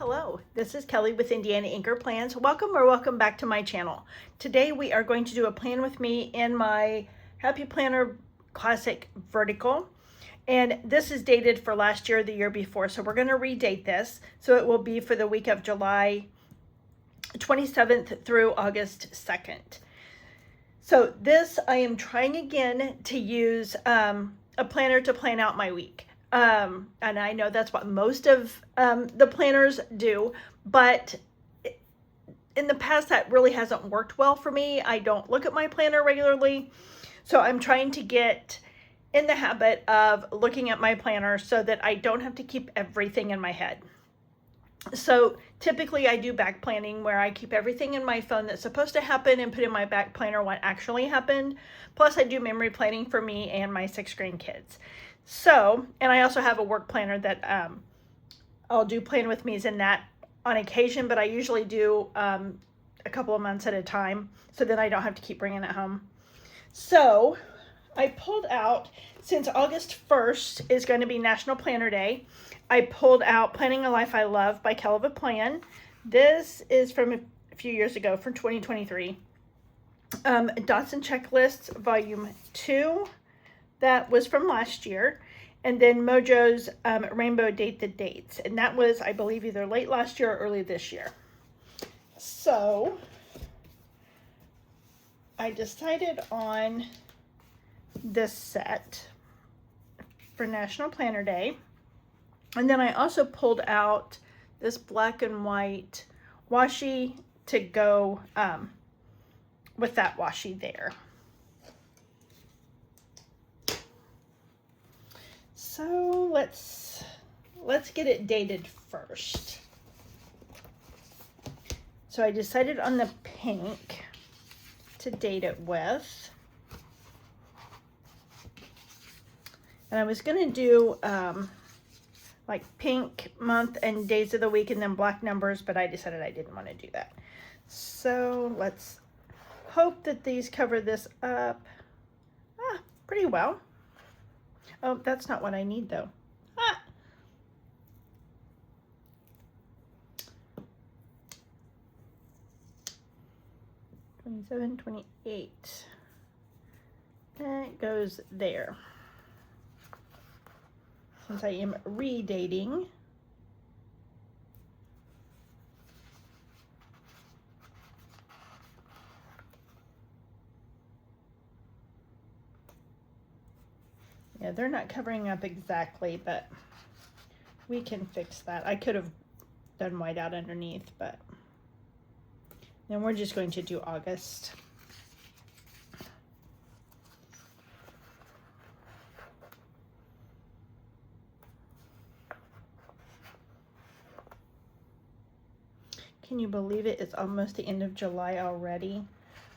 Hello, this is Kelly with Indiana Inker Plans. Welcome back to my channel. Today we are going to do a plan with me in my Happy Planner Classic Vertical. And this is dated for last year or the year before, so we're going to redate this. So it will be for the week of July 27th through August 2nd. So this, I am trying again to use a planner to plan out my week. And I know that's what most of the planners do, but in the past that really hasn't worked well for me. I don't look at my planner regularly, so I'm trying to get in the habit of looking at my planner so that I don't have to keep everything in my head. So typically I do back planning where I keep everything in my phone that's supposed to happen and put in my back planner what actually happened. Plus I do memory planning for me and my 6 grandkids. So, and I also have a work planner that I'll do plan with me's in that on occasion, but I usually do a couple of months at a time, so then I don't have to keep bringing it home. So I pulled out, since August 1st is going to be National Planner Day, I pulled out Planning a Life I Love by Kell of a Plan. This is from a few years ago, from 2023. Dots and Checklists, Volume 2. That was from last year. And then Mojo's Rainbow Date the Dates. And that was, I believe, either late last year or early this year. So I decided on this set for National Planner Day. And then I also pulled out this black and white washi to go with that washi there. So let's get it dated first. So I decided on the pink to date it with. And I was going to do like pink month and days of the week and then black numbers, but I decided I didn't want to do that. So let's hope that these cover this up pretty well. Oh, that's not what I need though. 27, 28. That goes there. Since I am redating, yeah, they're not covering up exactly, but we can fix that. I could have done white out underneath, but then we're just going to do August. Can you believe it? It's almost the end of July already.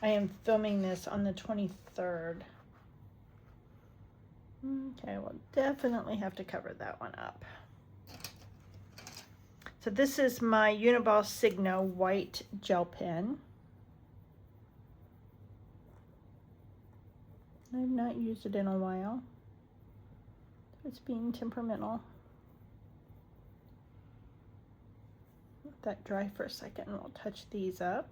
I am filming this on the 23rd. Okay, we'll definitely have to cover that one up. So this is my Uniball Signo white gel pen. I've not used it in a while. It's being temperamental. Let that dry for a second and we'll touch these up.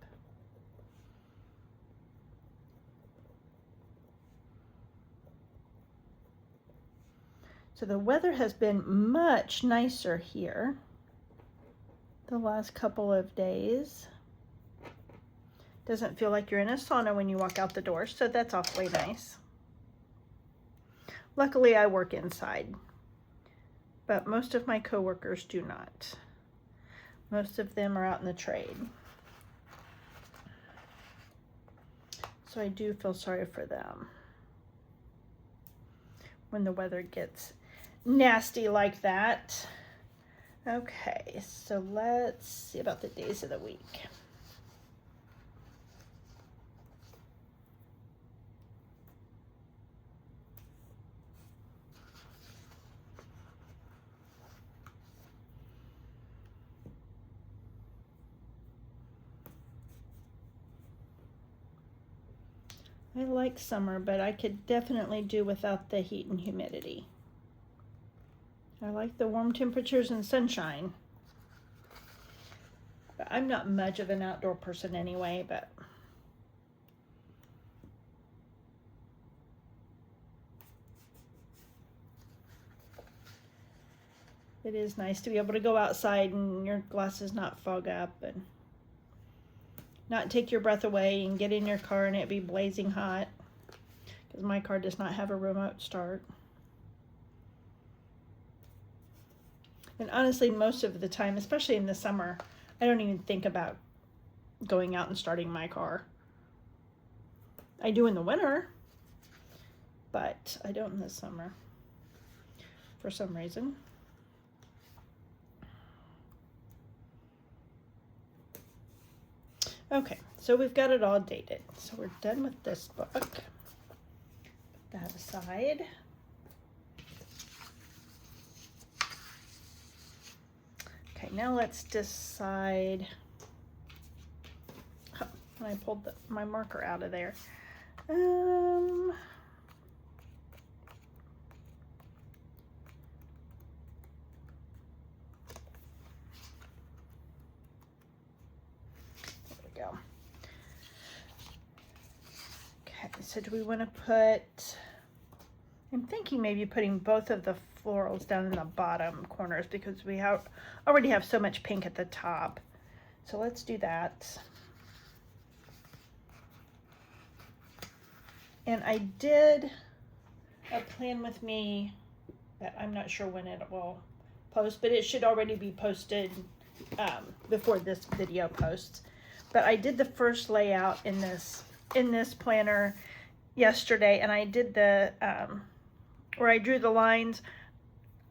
So the weather has been much nicer here the last couple of days. Doesn't feel like you're in a sauna when you walk out the door, so that's awfully nice. Luckily I work inside, but most of my coworkers do not. Most of them are out in the trade. So I do feel sorry for them when the weather gets nasty like that. Okay, so let's see about the days of the week. I like summer, but I could definitely do without the heat and humidity. I like the warm temperatures and sunshine. I'm not much of an outdoor person anyway, but it is nice to be able to go outside and your glasses not fog up and not take your breath away and get in your car and it be blazing hot, because my car does not have a remote start. And honestly, most of the time, especially in the summer, I don't even think about going out and starting my car. I do in the winter, but I don't in the summer for some reason. Okay, so we've got it all dated. So we're done with this book. Put that aside. Okay, now let's decide. Oh, I pulled my marker out of there. There we go. Okay, so do we want to put, I'm thinking maybe putting both of the florals down in the bottom corners because we already have so much pink at the top. So let's do that. And I did a plan with me that I'm not sure when it will post, but it should already be posted before this video posts. But I did the first layout in this planner yesterday, and I did the where I drew the lines.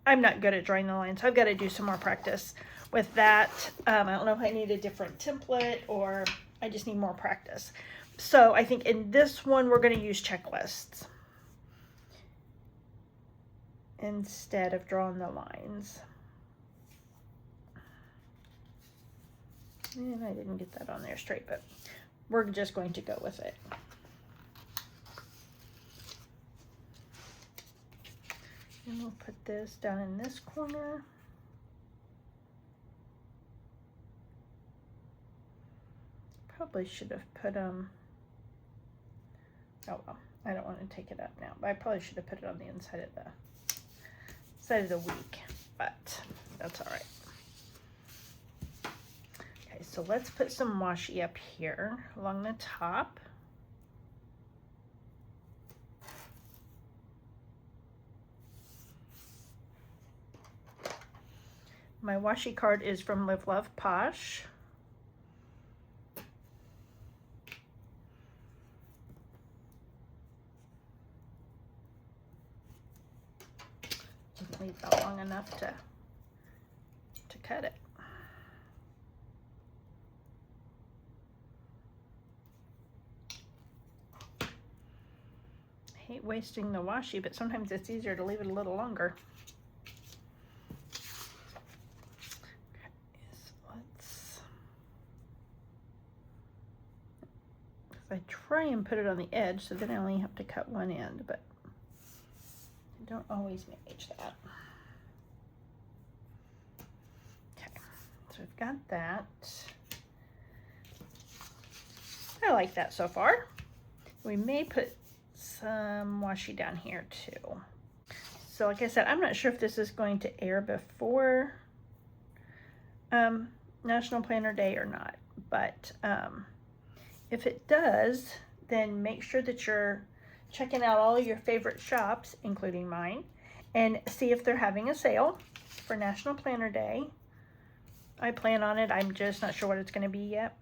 I'm not good at drawing the lines, so I've got to do some more practice with that. I don't know if I need a different template or I just need more practice. So I think in this one, we're going to use checklists instead of drawing the lines. And I didn't get that on there straight, but we're just going to go with it. And we'll put this down in this corner. Probably should have put oh well, I don't want to take it up now, but I probably should have put it on the inside of the week, but that's all right. Okay, so let's put some washi up here along the top. My washi card is from Live Love Posh. Didn't leave that long enough to cut it. I hate wasting the washi, but sometimes it's easier to leave it a little longer. I try and put it on the edge, so then I only have to cut one end, but I don't always manage that. Okay, so we've got that. I like that so far. We may put some washi down here too. So like I said, I'm not sure if this is going to air before National Planner Day or not, but if it does, then make sure that you're checking out all your favorite shops, including mine, and see if they're having a sale for National Planner Day. I plan on it. I'm just not sure what it's going to be yet.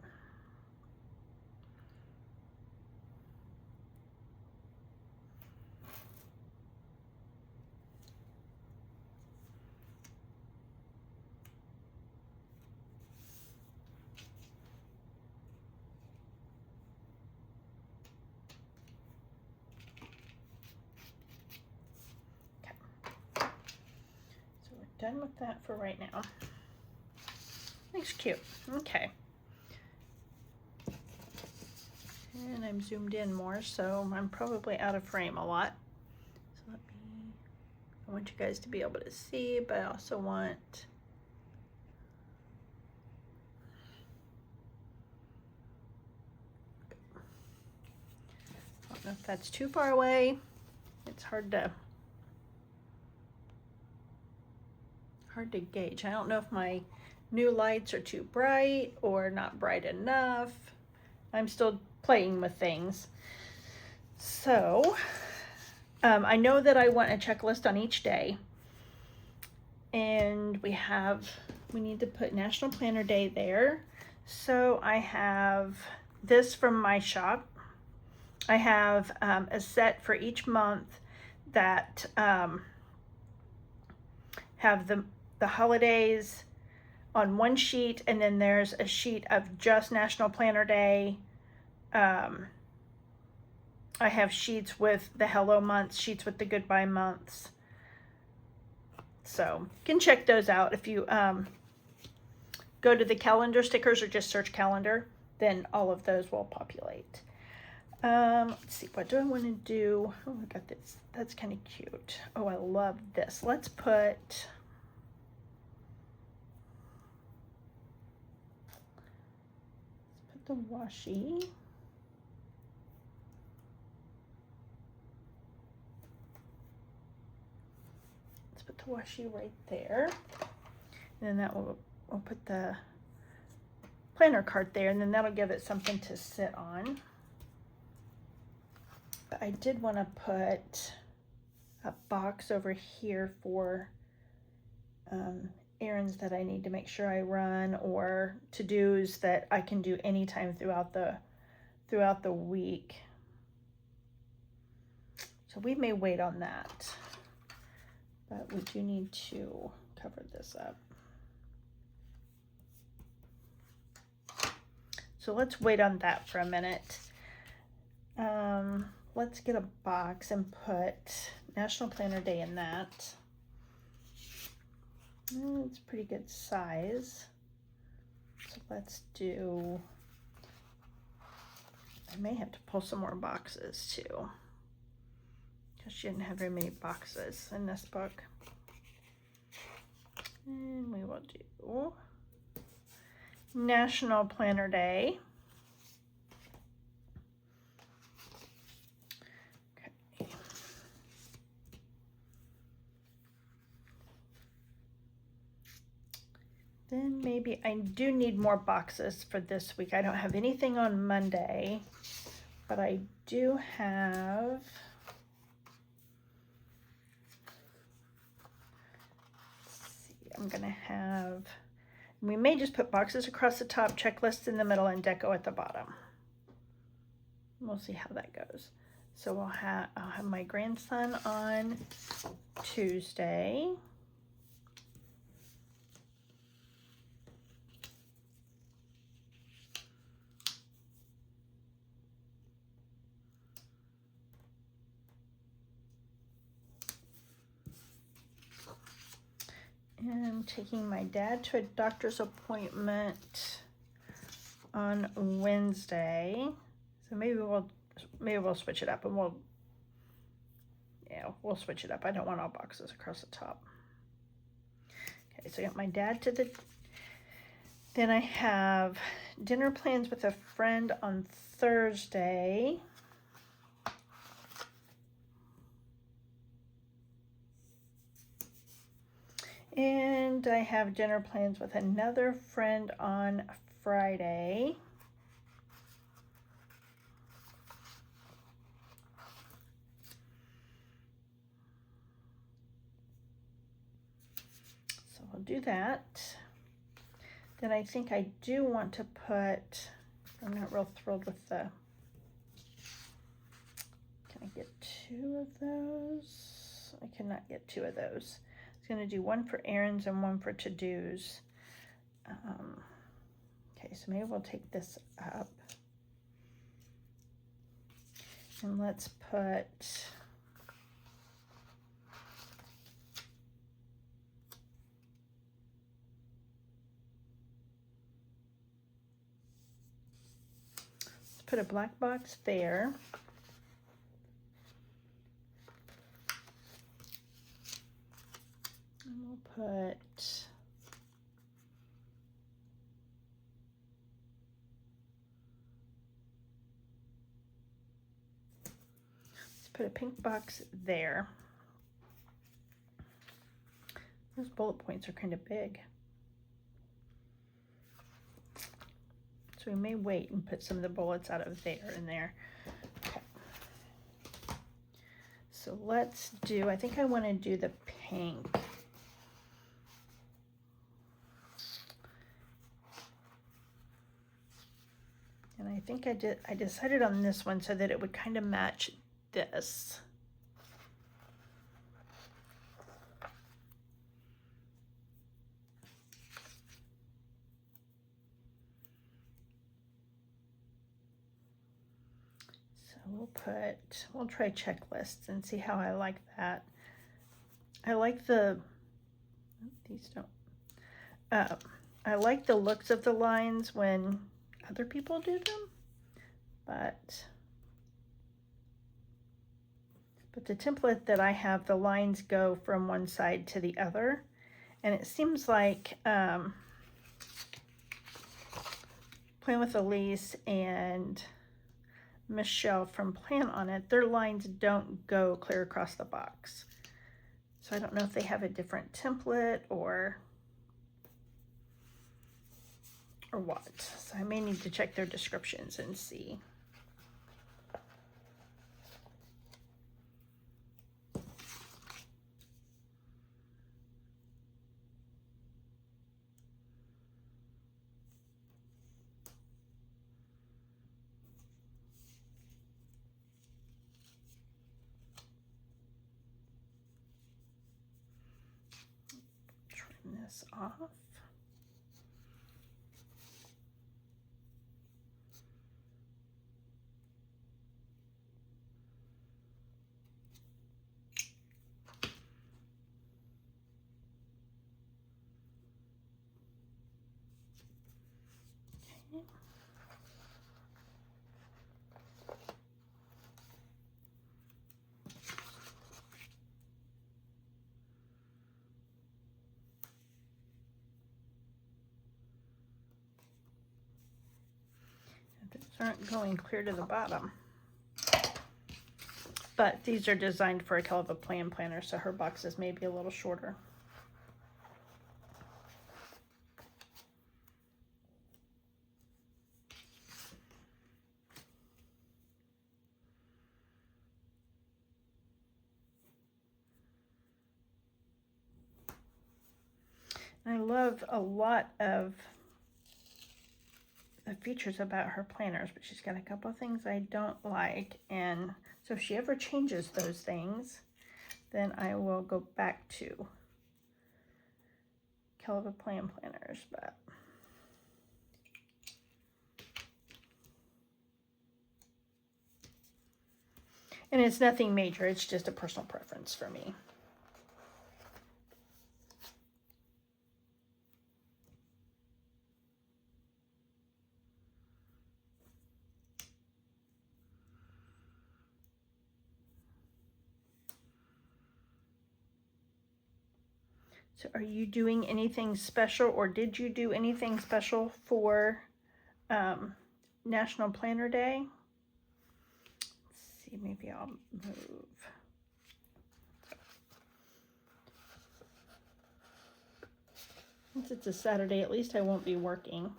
Done with that for right now. Looks cute. Okay. And I'm zoomed in more, so I'm probably out of frame a lot. So I want you guys to be able to see, but I also want know if that's too far away. It's hard to gauge. I don't know if my new lights are too bright or not bright enough. I'm still playing with things. So I know that I want a checklist on each day, and we need to put National Planner Day there. So I have this from my shop. I have a set for each month that have the holidays on one sheet, and then there's a sheet of just National Planner Day. I have sheets with the hello months, sheets with the goodbye months. So you can check those out if you go to the calendar stickers or just search calendar, then all of those will populate. Let's see, what do I want to do? Oh, I got this. That's kind of cute. Oh, I love this. Let's put the washi. Let's put the washi right there. And then that we'll put the planner card there, and then that'll give it something to sit on. But I did want to put a box over here for errands that I need to make sure I run, or to-dos that I can do anytime throughout the week. So we may wait on that, but we do need to cover this up. So let's wait on that for a minute. Let's get a box and put National Planner Day in that. It's a pretty good size. So let's do, I may have to pull some more boxes too, because she didn't have very many boxes in this book. And we will do National Planner Day. Okay. Then maybe I do need more boxes for this week. I don't have anything on Monday, but I do have, let's see, I'm gonna have, we may just put boxes across the top, checklists in the middle, and deco at the bottom. We'll see how that goes. So I'll have my grandson on Tuesday. And I'm taking my dad to a doctor's appointment on Wednesday. So maybe we'll switch it up, and we'll switch it up. I don't want all boxes across the top. Okay, so I got my dad to the, then I have dinner plans with a friend on Thursday. And I have dinner plans with another friend on Friday. So I'll do that. Then I think I do want to put, I'm not real thrilled with the, can I get 2 of those? I cannot get 2 of those. Going to do one for errands and one for to-dos. Okay, so maybe we'll take this up, and let's put a black box there. And we'll put put a pink box there. Those bullet points are kind of big. So we may wait and put some of the bullets out of there and there. Okay. So let's do, I think I want to do the pink. And I think I decided on this one so that it would kind of match this. We'll try checklists and see how I like that. I like these don't, I like the looks of the lines when other people do them, but the template that I have, the lines go from one side to the other, and it seems like Plan with Elise and Michelle from Plan On It, their lines don't go clear across the box. So I don't know if they have a different template or what. So I may need to check their descriptions and see. This off. Okay. These aren't going clear to the bottom, but these are designed for a Kelva Plan planner, so her boxes may be a little shorter. I love a lot of the features about her planners, but she's got a couple of things I don't like, and so if she ever changes those things, then I will go back to Kelva Plan planners. But and it's nothing major, it's just a personal preference for me. So are you doing anything special, or did you do anything special for National Planner Day? Let's see, maybe I'll move. Since it's a Saturday, at least I won't be working.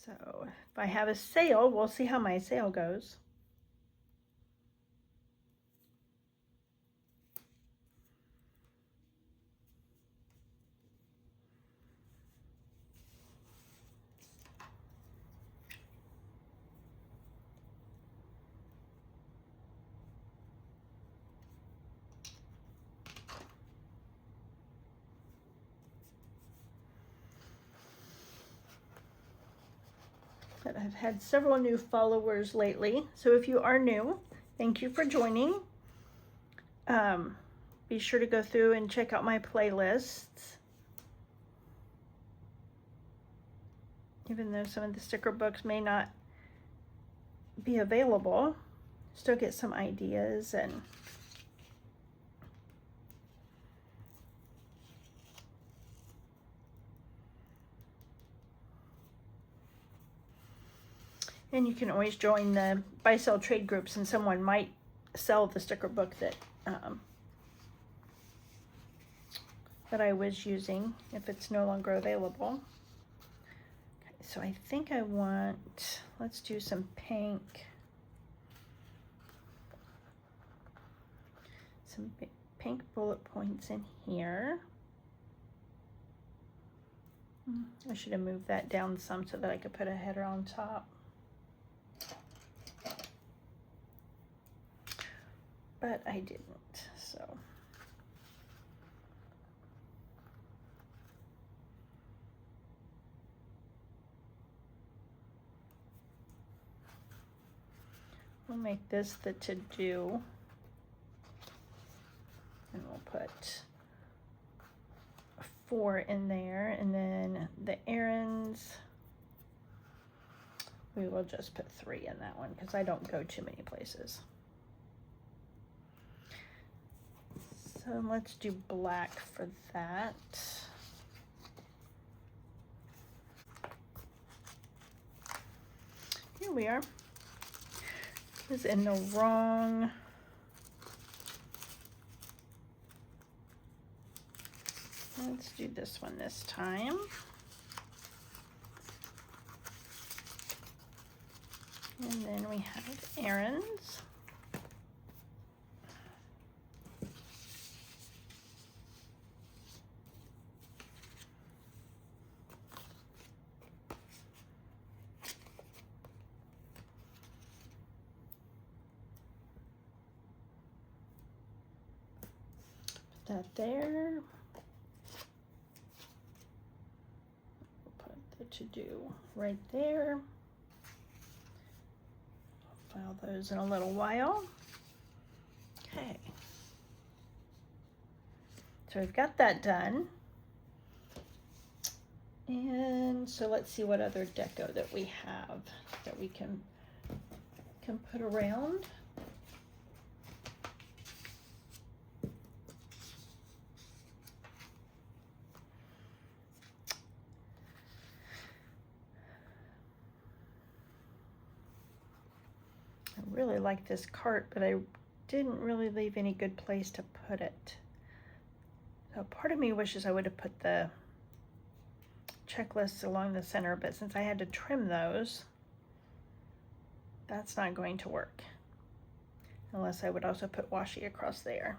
So if I have a sale, we'll see how my sale goes. But I've had several new followers lately, so if you are new, thank you for joining. Be sure to go through and check out my playlists. Even though some of the sticker books may not be available, still get some ideas. And And you can always join the buy-sell trade groups, and someone might sell the sticker book that that I was using if it's no longer available. Okay, so I think I want, let's do some pink. Some pink bullet points in here. I should have moved that down some so that I could put a header on top. But I didn't, so. We'll make this the to-do, and we'll put 4 in there, and then the errands, we will just put 3 in that one because I don't go too many places. So let's do black for that. Here we are. This is in the wrong. Let's do this one this time. And then we have errands. Put that there. We'll put the to-do right there. File those in a little while. Okay. So we've got that done. And so let's see what other deco that we have that we can put around. I really like this cart, but I didn't really leave any good place to put it. So part of me wishes I would have put the checklists along the center, but since I had to trim those, that's not going to work. Unless I would also put washi across there.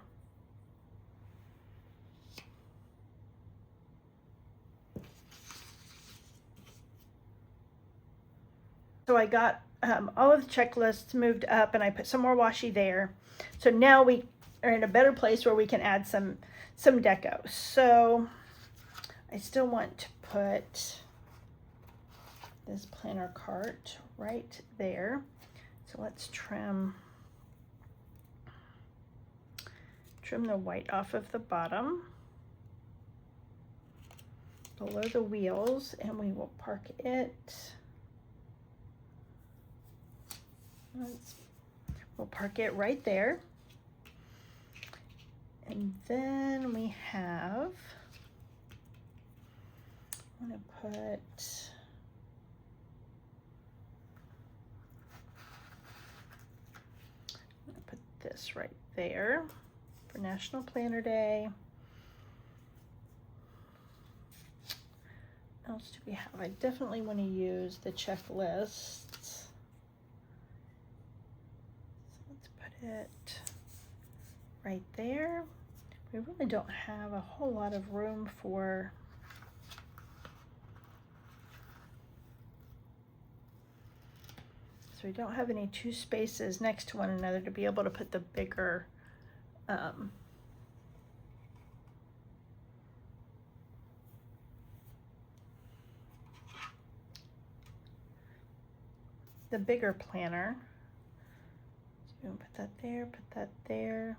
So I got all of the checklists moved up, and I put some more washi there. So now we are in a better place where we can add some deco. So I still want to put this planner cart right there. So let's trim the white off of the bottom below the wheels, and we will park it. We'll park it right there. And then we have, I'm going to put this right there for National Planner Day. What else do we have? I definitely want to use the checklists. So let's put it right there. We really don't have a whole lot of room for so we don't have any 2 spaces next to one another to be able to put the bigger planner. So we'll put that there, put that there.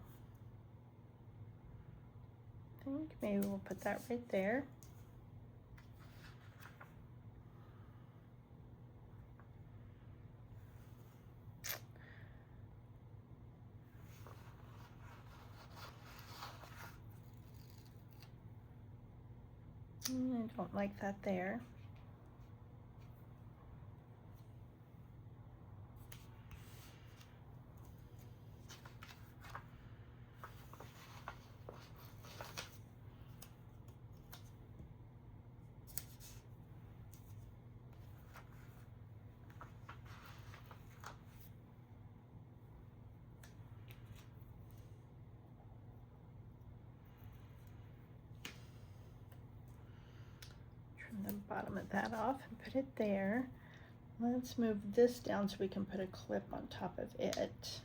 I think maybe we'll put that right there. I don't like that there. Trim the bottom of that off and put it there. Let's move this down so we can put a clip on top of it.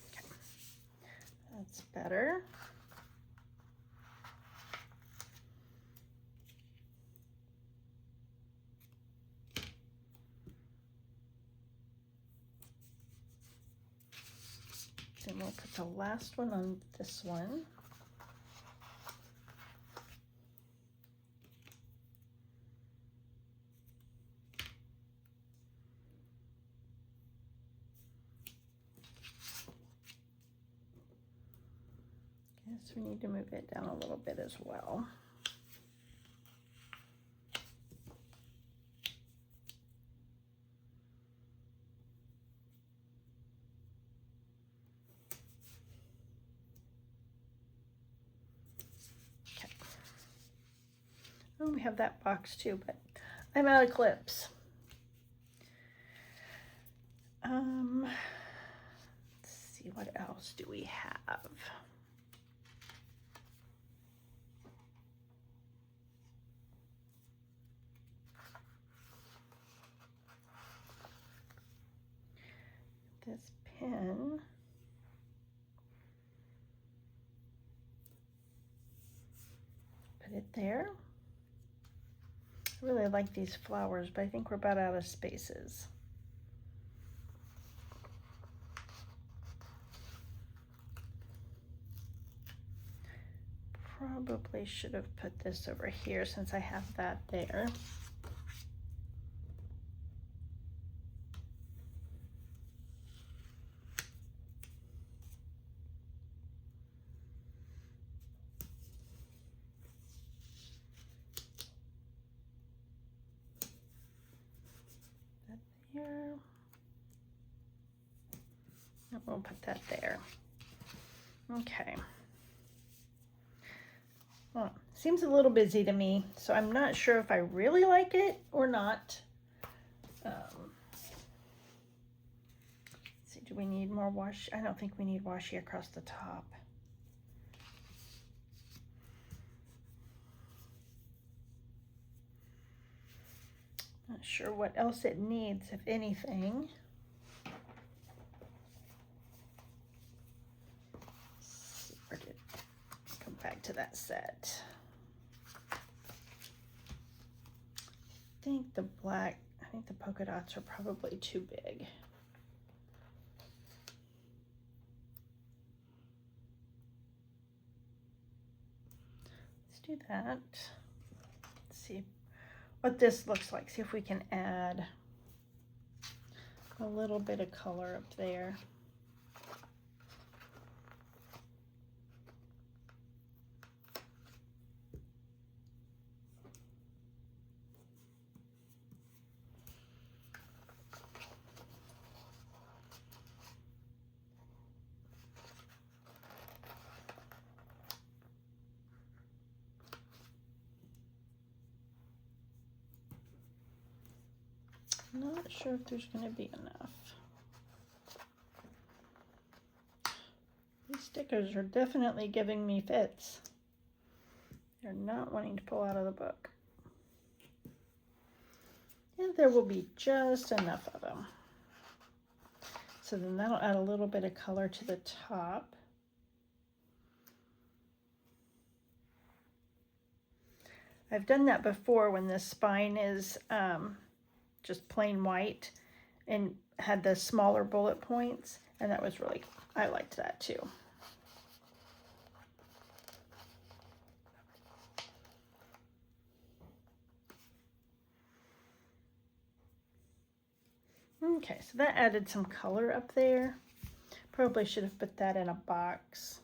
Okay. That's better. Then we'll put the last one on this one. Guess we need to move it down a little bit as well. Oh, we have that box too, but I'm out of clips. Let's see, what else do we have? This pin. Put it there. I really like these flowers, but I think we're about out of spaces. Probably should have put this over here since I have that there. Here. And we'll put that there. Okay. Well, seems a little busy to me, so I'm not sure if I really like it or not. Let's see, do we need more washi? I don't think we need washi across the top. Not sure what else it needs, if anything. Let's see, where did it come back to that set? I think the black, I think the polka dots are probably too big. Let's do that. Let's see what this looks like. See if we can add a little bit of color up there. Not sure if there's going to be enough. These stickers are definitely giving me fits. They're not wanting to pull out of the book. And there will be just enough of them. So then that'll add a little bit of color to the top. I've done that before when the spine is just plain white and had the smaller bullet points, and that was really, I liked that too. Okay, so that added some color up there. Probably should have put that in a box.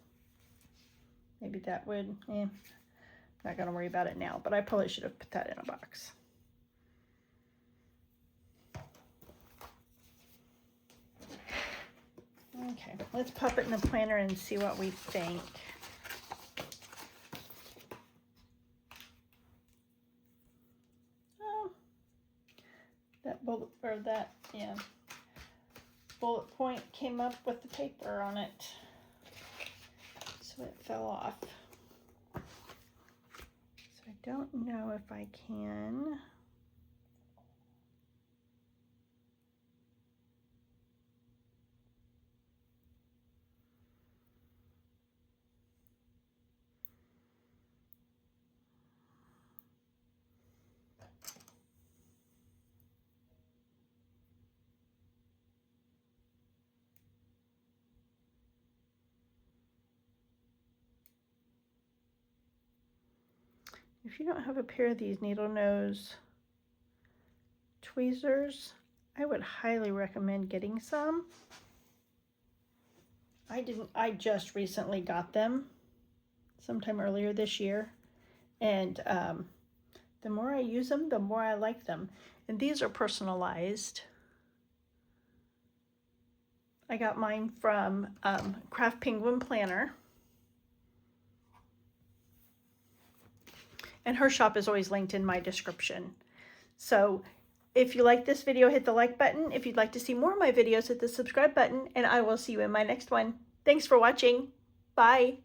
Maybe that would, not gonna worry about it now, but I probably should have put that in a box. Okay, let's pop it in the planner and see what we think. or that, yeah, bullet point came up with the paper on it. So it fell off. So I don't know if I can. If you don't have a pair of these needle nose tweezers, I would highly recommend getting some. I just recently got them sometime earlier this year, and the more I use them, the more I like them. And these are personalized. I got mine from Craft Penguin Planner. And her shop is always linked in my description. So if you like this video, hit the like button. If you'd like to see more of my videos, hit the subscribe button, and I will see you in my next one. Thanks for watching. Bye.